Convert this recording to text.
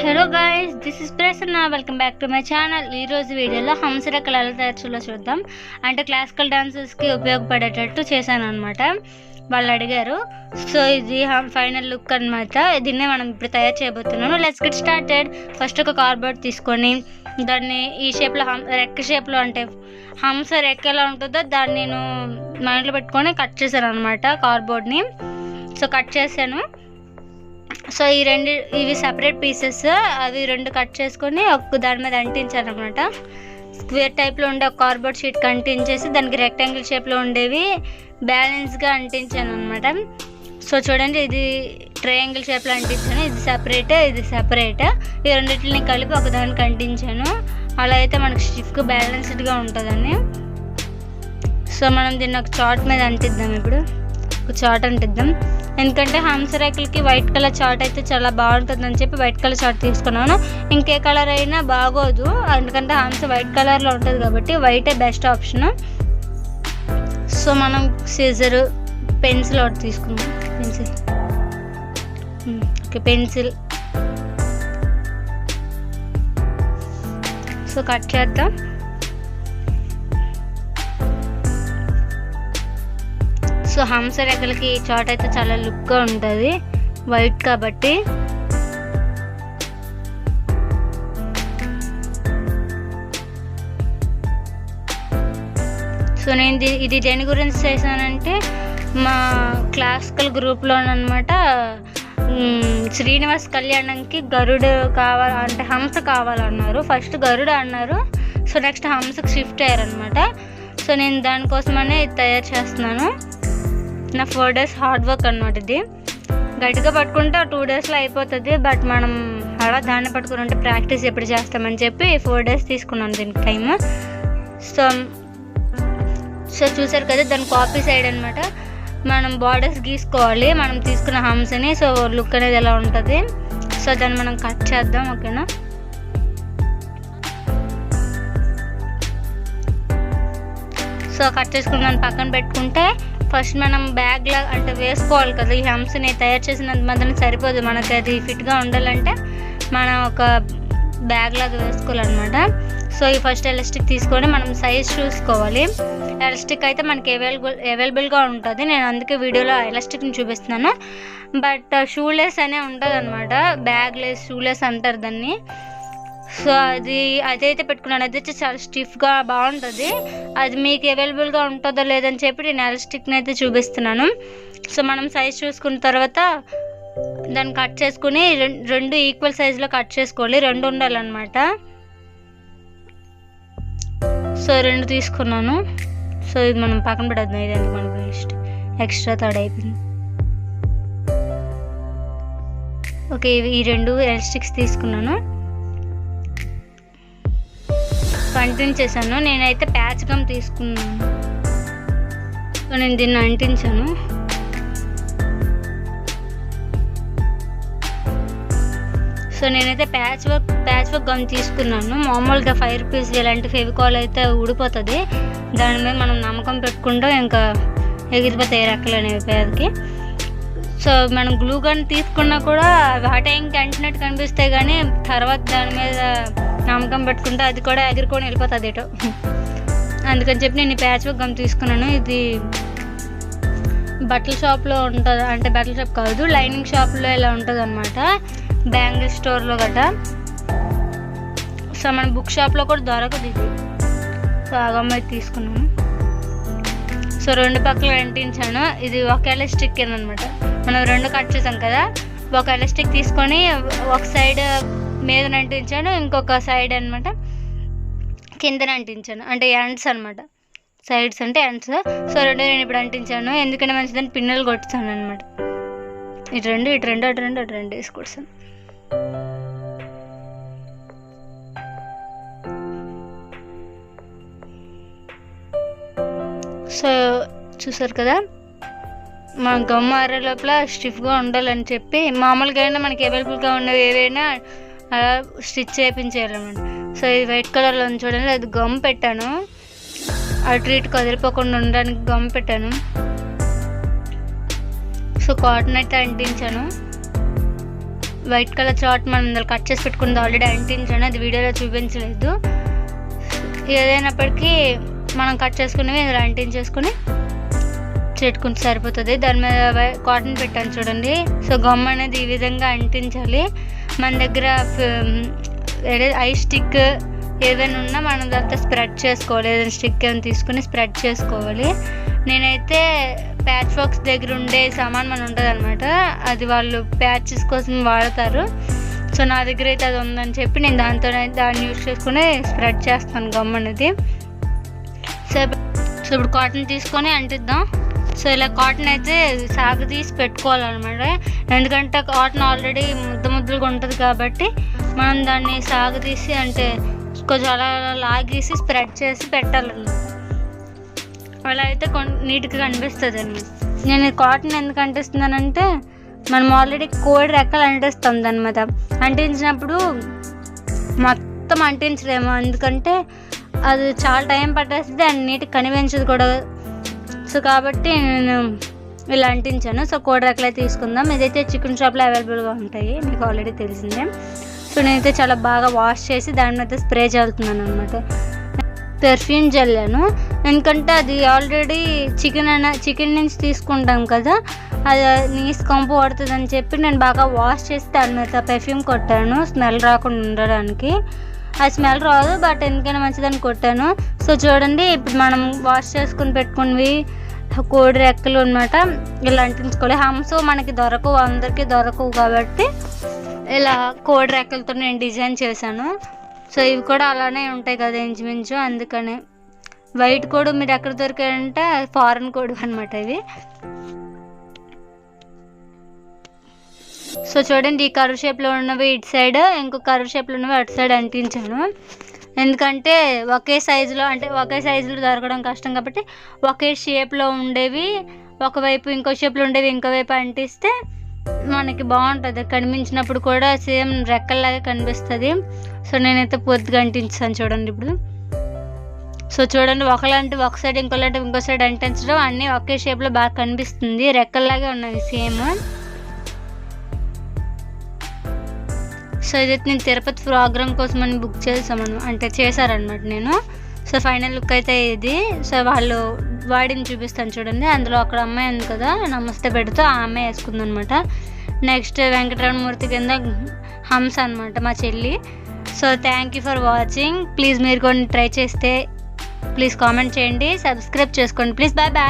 Hello guys, this is Prasanna. Welcome back to my channel. ఈరోజు వీడియోలో హంసరేఖలు ఎలా తయారు చేయాలో చూద్దాం. అంటే క్లాసికల్ డాన్సర్స్కి ఉపయోగపడేటట్టు చేశాను అనమాట. వాళ్ళు అడిగారు. సో ఇది ఫైనల్ లుక్ అనమాట. దీన్నే మనం ఇప్పుడు తయారు చేయబోతున్నాము. Let's get started. ఫస్ట్ ఒక కార్డ్బోర్డ్ తీసుకొని దాన్ని ఈ షేప్లో రెక్క షేప్లో, అంటే హంస రెక్క ఎలా ఉంటుందో దాన్ని నేను మైండ్లో పెట్టుకొని కట్ చేశాను అనమాట కార్డ్బోర్డ్ని. సో కట్ చేశాను. సో ఇవి సపరేట్ పీసెస్. అవి రెండు కట్ చేసుకొని ఒక దాని మీద అంటించాను అనమాట. స్క్వేర్ టైప్లో ఉండే ఒక కార్డ్బోర్డ్ షీట్కి అంటించేసి దానికి రెక్టాంగిల్ షేప్లో ఉండేవి బ్యాలెన్స్గా అంటించాను అనమాట. సో చూడండి, ఇది ట్రయాంగిల్ షేప్లో అంటించాను. ఇది సపరేట్. ఈ రెండింటిని కలిపి ఒక దానికి అంటించాను. అలా అయితే మనకు స్టిఫ్గా బ్యాలెన్స్డ్గా ఉంటుందని. సో మనం దీన్ని ఒక చార్ట్ మీద అంటిద్దాం. ఇప్పుడు ఒక చార్ట్ అంటిద్దాం. ఎందుకంటే హంసరేఖలకి వైట్ కలర్ చార్ట్ అయితే చాలా బాగుంటుందని చెప్పి వైట్ కలర్ చార్ట్ తీసుకున్నాను. ఇంకే కలర్ అయినా బాగోదు, ఎందుకంటే హంస వైట్ కలర్లో ఉంటుంది కాబట్టి వైటే బెస్ట్ ఆప్షన్. సో మనం సీజర్, పెన్సిల్ ఒకటి తీసుకున్నాం. పెన్సిల్ సో కట్ చేద్దాం. సో హంసరేఖలకి ఈ చాట్ అయితే చాలా లుక్గా ఉంటుంది, వైట్ కాబట్టి. సో నేను ఇది దేని గురించి చేశానంటే మా క్లాసికల్ గ్రూప్లోనమాట శ్రీనివాస్ కళ్యాణంకి గరుడు అంటే హంస కావాలన్నారు. ఫస్ట్ గరుడు అన్నారు. సో నెక్స్ట్ హంసకు షిఫ్ట్ అయ్యారనమాట. సో నేను దానికోసమనే ఇది తయారు చేస్తున్నాను. నా 4 days హార్డ్ వర్క్ అనమాట. ఇది గట్టిగా పట్టుకుంటే 2 daysలో అయిపోతుంది. బట్ మనం అలా దాన్ని పట్టుకుని ఉంటే ప్రాక్టీస్ ఎప్పుడు చేస్తామని చెప్పి 4 days తీసుకున్నాను దీనికి టైమ్. సో చూసారు కదా, దాని కాపీ సైడ్ అనమాట మనం బార్డర్స్ గీసుకోవాలి మనం తీసుకున్న హంసని. సో లుక్ అనేది ఎలా ఉంటుంది. సో దాన్ని మనం కట్ చేద్దాం. ఓకేనా. సో కట్ చేసుకుని దాన్ని పక్కన పెట్టుకుంటే ఫస్ట్ మనం బ్యాగ్లా అంటే వేసుకోవాలి కదా. ఈ హంసని తయారు చేసినంత మాత్రం సరిపోదు, మనకి అది ఫిట్గా ఉండాలంటే మనం ఒక బ్యాగ్ లాగా వేసుకోవాలన్నమాట. సో ఈ ఫస్ట్ ఎలాస్టిక్ తీసుకొని మనం సైజ్ చూసుకోవాలి. ఎలాస్టిక్ అయితే మనకి అవైలబుల్గా ఉంటుంది. నేను అందుకే వీడియోలో ఎలాస్టిక్ని చూపిస్తున్నాను. బట్ షూలెస్ అనే ఉంటుంది అనమాట. బ్యాగ్ లెస్ షూలెస్ అంటారు దాన్ని. సో అదైతే పెట్టుకున్నాను. అదైతే చాలా స్టిఫ్గా బాగుంటుంది. అది మీకు అవైలబుల్గా ఉంటుందో లేదని చెప్పి నేను ఎలాస్టిక్ని అయితే చూపిస్తున్నాను. సో మనం సైజ్ చూసుకున్న తర్వాత దాన్ని కట్ చేసుకుని రెండు ఈక్వల్ సైజులో కట్ చేసుకోవాలి. 2 ఉండాలన్నమాట. సో 2 తీసుకున్నాను. సో ఇది మనం పక్కన పెడద్దాం. ఇదంతా మనకు ఎక్స్ట్రా థర్డ్ అయిపోయింది. ఓకే, ఈ 2 ఎలాస్టిక్స్ తీసుకున్నాను, అంటించేసాను. నేనైతే ప్యాచ్ గమ్ తీసుకున్నాను. సో నేను దీన్ని అంటించాను. సో నేనైతే ప్యాచ్ వర్క్ గమ్ తీసుకున్నాను. మామూలుగా 5 rupees ఇలాంటి ఫెవికాల్ అయితే ఊడిపోతుంది. దాని మీద మనం నమ్మకం పెట్టుకుంటూ ఇంకా ఎగిరిపోతాయి రెక్కలు అనేవి పేదకి. సో మనం గ్లూ గన్ తీసుకున్నా కూడా ఆ టైంకి అంటినట్టు కనిపిస్తాయి, కానీ తర్వాత దాని మీద నమ్మకం పెట్టుకుంటే అది కూడా ఎగురుకొని వెళ్ళిపోతుంది ఏటో. అందుకని చెప్పి నేను ప్యాచ్ వర్క్ గమ్ తీసుకున్నాను. ఇది బట్టల షాప్లో ఉంటుంది, అంటే బట్టల షాప్ కాదు, లైనింగ్ షాప్లో ఇలా ఉంటుంది అనమాట, బ్యాంగిల్ స్టోర్లో గట్రా. సో మన బుక్ షాప్లో కూడా దొరకదు ఇది. సో ఆ గమ్ అయితే తీసుకున్నాను. సో 2 పక్కలు అంటించాను. ఇది ఒక ఎలాస్టిక్ అనమాట. మనం 2 కట్ చేసాం కదా, ఒక ఎలాస్టిక్ తీసుకొని ఒక సైడ్ మీద అంటించాను, ఇంకొక సైడ్ అనమాట కిందన అంటించాను. అంటే ఎండ్స్ అనమాట, సైడ్స్ అంటే ఎండ్స్. సో 2 నేను ఇప్పుడు అంటించాను. ఎందుకంటే మంచిదని పిన్నలు కొట్టాను అనమాట. ఇటు 2 వేసుకొస్తాను. సో చూసారు కదా, మన గమ్ ఆరే లోపల స్టిఫ్గా ఉండాలని చెప్పి మామూలుగా అయినా మనకి అవైలబుల్గా ఉన్నవి ఏవైనా అలా స్టిచ్ చేయించేయాలన్నమాట. సో ఇది వైట్ కలర్లో ఉంది చూడండి, అది గమ్ పెట్టాను. అటు ఇటు కదిలిపోకుండా ఉండడానికి గమ్ పెట్టాను. సో కాటన్ అయితే అంటించాను. వైట్ కలర్ చార్ట్ మనం ఇందులో కట్ చేసి పెట్టుకుంది ఆల్రెడీ అంటించాను, అది వీడియోలో చూపించలేదు. ఏదైనప్పటికీ మనం కట్ చేసుకునేవి ఇందులో అంటించేసుకుని చెట్టుకుంటే సరిపోతుంది. దాని మీద కాటన్ పెట్టాను చూడండి. సో గమ్ అనేది ఈ విధంగా అంటించాలి. మన దగ్గర ఐ స్టిక్ ఏదైనా ఉన్నా మనం దాంతో స్ప్రెడ్ చేసుకోవాలి. ఏదైనా స్టిక్ ఏమైనా తీసుకుని స్ప్రెడ్ చేసుకోవాలి. నేనైతే ప్యాచ్ వర్క్స్ దగ్గర ఉండే సామాన్ మన ఉంటుంది అనమాట, అది వాళ్ళు ప్యాచెస్ కోసం వాడతారు. సో నా దగ్గర అయితే అది ఉందని చెప్పి నేను దాన్ని యూజ్ చేసుకుని స్ప్రెడ్ చేస్తాను గమ్ అనేది. సో ఇప్పుడు కాటన్ తీసుకొని అంటిద్దాం. సో ఇలా కాటన్ అయితే సాగదీసి పెట్టుకోవాలన్నమాట, ఎందుకంటే కాటన్ ఆల్రెడీ ముద్దలుగా ఉంటుంది కాబట్టి మనం దాన్ని సాగదీసి అంటే కొంచెం అలా లాగేసి స్ప్రెడ్ చేసి పెట్టాలన్నమాట. అలా అయితే నీట్గా కనిపిస్తుంది అండి. నేను కాటన్ ఎందుకు అంటిస్తున్నానంటే మనం ఆల్రెడీ కోడి రెక్కలు అంటిస్తాం దాని మీద. అంటించినప్పుడు మొత్తం అంటించలేము, ఎందుకంటే అది చాలా టైం పట్టేస్తుంది అండ్ నీట్గా కనిపించదు కూడా. సో కాబట్టి నేను ఇలా అంటించాను. సో కోడి రెక్కలు అయితే తీసుకుందాం. ఇదైతే చికెన్ షాప్లో అవైలబుల్గా ఉంటాయి, మీకు ఆల్రెడీ తెలిసిందే. సో నేనైతే చాలా బాగా వాష్ చేసి దాని మీద స్ప్రే చల్లుతున్నాను అనమాట. పెర్ఫ్యూమ్ చల్లాను, ఎందుకంటే అది ఆల్రెడీ చికెన్ నుంచి తీసుకుంటాం కదా, అది నీసు కంపు పడుతుందని చెప్పి నేను బాగా వాష్ చేసి దాని మీద పెర్ఫ్యూమ్ కొట్టాను, స్మెల్ రాకుండా ఉండడానికి. ఆ స్మెల్ రాదు, బట్ ఎందుకైనా మంచిదని కొట్టాను. సో చూడండి, ఇప్పుడు మనం వాష్ చేసుకుని పెట్టుకున్నవి కోడి రెక్కలు అనమాట, ఇలా అంటించుకోవాలి. హమ్స్ మనకి దొరకవు, అందరికీ దొరకవు కాబట్టి ఇలా కోడి రెక్కలతో నేను డిజైన్ చేశాను. సో ఇవి కూడా అలానే ఉంటాయి కదా ఇంచుమించు, అందుకనే. వైట్ కోడి మీరు ఎక్కడ దొరికాయంటే ఫారెన్ కోడి అనమాట ఇవి. సో చూడండి, ఈ కర్వ్ షేప్లో ఉన్నవి ఇటు సైడ్, ఇంకో కర్వ్ షేప్లో ఉన్నవి అటు సైడ్ అంటించాను. ఎందుకంటే ఒకే సైజులో దొరకడం కష్టం కాబట్టి ఒకే షేప్లో ఉండేవి ఒకవైపు, ఇంకో షేప్లో ఉండేవి ఇంకోవైపు అంటిస్తే మనకి బాగుంటుంది, కనిపించినప్పుడు కూడా సేమ్ రెక్కల్లాగా కనిపిస్తుంది. సో నేనైతే పొద్దుగా అంటించాను చూడండి ఇప్పుడు. సో చూడండి, ఒకలాంటి ఒక సైడ్ ఇంకోలాంటి ఇంకో సైడ్ అంటించడం అన్నీ ఒకే షేప్లో బాగా కనిపిస్తుంది, రెక్కల్లాగే ఉన్నాయి సేమ్. సో ఇదైతే నేను తిరుపతి ప్రోగ్రామ్ కోసం అని బుక్ చేశారనమాట నేను. సో ఫైనల్ లుక్ అయితే ఇది. సో వాళ్ళు వాడిని చూపిస్తాను చూడండి. అందులో అక్కడ అమ్మాయి ఉంది కదా, నమస్తే పెడుతూ ఆ అమ్మాయి వేసుకుందనమాట. నెక్స్ట్ వెంకటరమణమూర్తి కింద హంస అనమాట మా చెల్లి. So thank you for watching. Please మీరు కొన్ని ట్రై చేస్తే ప్లీజ్ కామెంట్ చేయండి, సబ్స్క్రైబ్ చేసుకోండి ప్లీజ్. Bye bye.